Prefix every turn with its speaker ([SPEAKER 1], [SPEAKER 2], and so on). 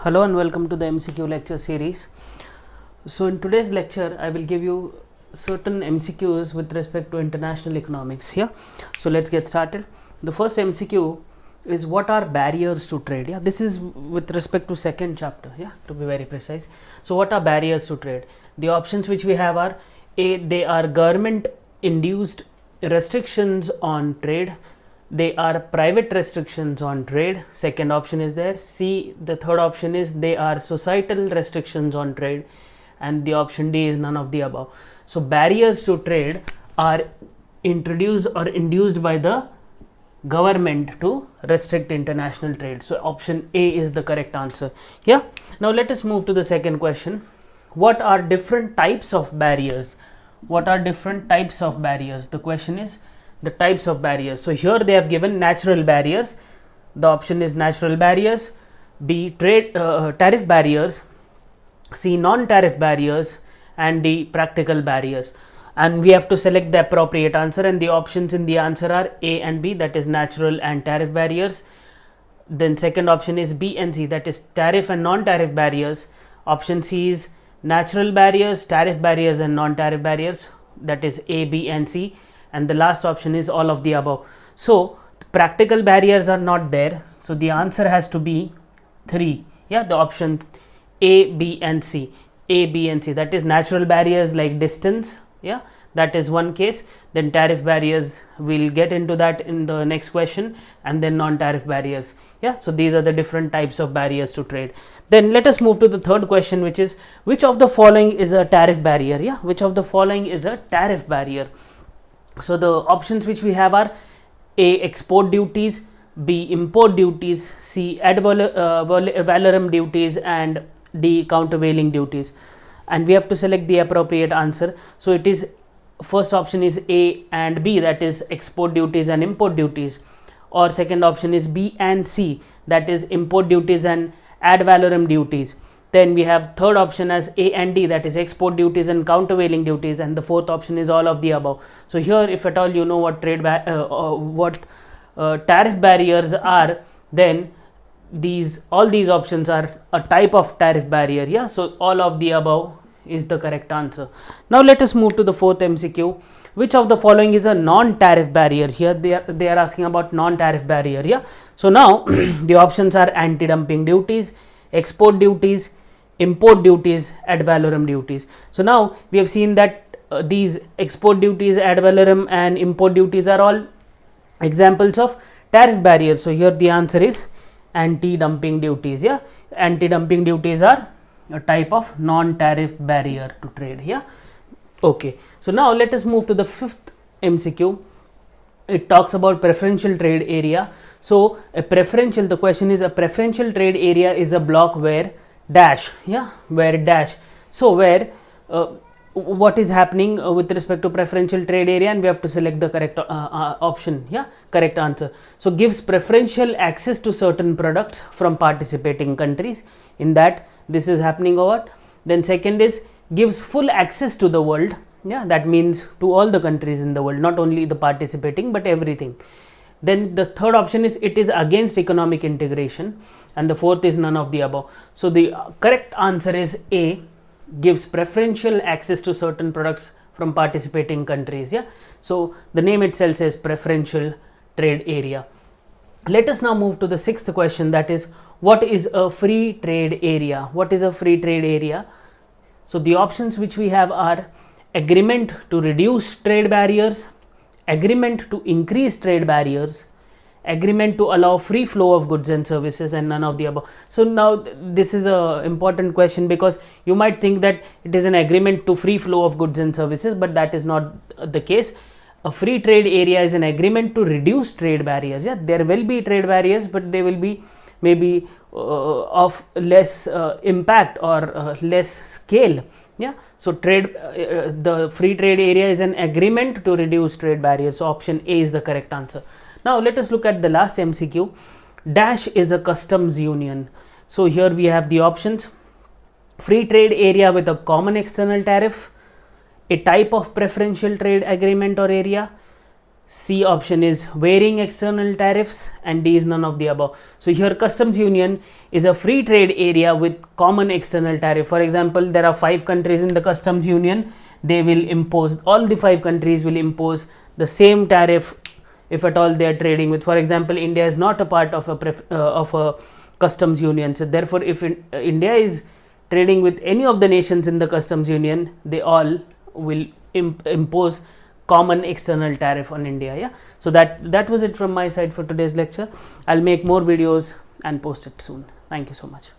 [SPEAKER 1] Hello and welcome to the MCQ lecture series. So in today's lecture I will give you certain MCQs with respect to international economics here. So let's get started. The first MCQ is what are barriers to trade. Yeah, this is with respect to second chapter, yeah, to be very precise. So what are barriers to trade? The options which we have are A, they are government induced restrictions on trade. They are private restrictions on trade. Second option is there. C, the third option is they are societal restrictions on trade, and the option D is none of the above. So barriers to trade are introduced or induced by the government to restrict international trade. So option A is the correct answer. Yeah. Now let us move to the second question. What are different types of barriers? What are different types of barriers? The question is the types of barriers. So here they have given natural barriers. The option is natural barriers. B, tariff barriers. C, non-tariff barriers, and D, practical barriers. And we have to select the appropriate answer, and the options in the answer are A and B, that is natural and tariff barriers. Then second option is B and C, that is tariff and non-tariff barriers. Option C is natural barriers, tariff barriers and non-tariff barriers, that is A, B and C. And the last option is all of the above. So practical barriers are not there, so the answer has to be 3. Yeah, the options A, B and C. A, B and C, that is natural barriers like distance, yeah, that is one case. Then tariff barriers, we'll get into that in the next question, and then non-tariff barriers. Yeah, so these are the different types of barriers to trade. Then let us move to the third question, which is which of the following is a tariff barrier? Yeah, which of the following is a tariff barrier? So the options which we have are A, export duties, B, import duties, C, ad valorem duties, and D, countervailing duties. And we have to select the appropriate answer. So it is first option is A and B, that is export duties and import duties, or second option is B and C, that is import duties and ad valorem duties. Then we have third option as A and D, that is export duties and countervailing duties, and the fourth option is all of the above. So here, if at all you know what tariff barriers are, then all these options are a type of tariff barrier. Yeah, so all of the above is the correct answer. Now let us move to the fourth MCQ. Which of the following is a non-tariff barrier? Here they are asking about non-tariff barrier. Yeah, so now the options are anti-dumping duties, export duties, import duties, ad valorem duties. So now we have seen that these export duties, ad valorem and import duties are all examples of tariff barriers. So here the answer is anti-dumping duties. Yeah, anti-dumping duties are a type of non-tariff barrier to trade. Yeah, okay. So now let us move to the fifth MCQ. It talks about preferential trade area. So the question is a preferential trade area is a block where dash, yeah, where dash. So where what is happening with respect to preferential trade area, and we have to select the correct option, yeah, correct answer. So gives preferential access to certain products from participating countries. In that, this is happening or what? Then second is gives full access to the world. Yeah, that means to all the countries in the world, not only the participating but everything. Then the third option is it is against economic integration, and the fourth is none of the above. So the correct answer is A, gives preferential access to certain products from participating countries. Yeah, so the name itself says preferential trade area. Let us now move to the sixth question, that is what is a free trade area? What is a free trade area? So the options which we have are agreement to reduce trade barriers, agreement to increase trade barriers, agreement to allow free flow of goods and services, and none of the above. So now this is a important question, because you might think that it is an agreement to free flow of goods and services, but that is not the case. A free trade area is an agreement to reduce trade barriers. Yeah, there will be trade barriers, but they will be maybe of less impact or less scale. Yeah, so the free trade area is an agreement to reduce trade barriers. So option A is the correct answer. Now let us look at the last MCQ. Dash is a customs union. So here we have the options: free trade area with a common external tariff, a type of preferential trade agreement or area, C option is varying external tariffs, and D is none of the above. So here customs union is a free trade area with common external tariff. For example, there are 5 countries in the customs union. They will impose, all the 5 countries will impose the same tariff if at all they are trading with. For example, India is not a part of a customs union. So therefore, if India is trading with any of the nations in the customs union, they all will impose common external tariff on India. Yeah, so that was it from my side for today's lecture. I'll make more videos and post it soon. Thank you so much.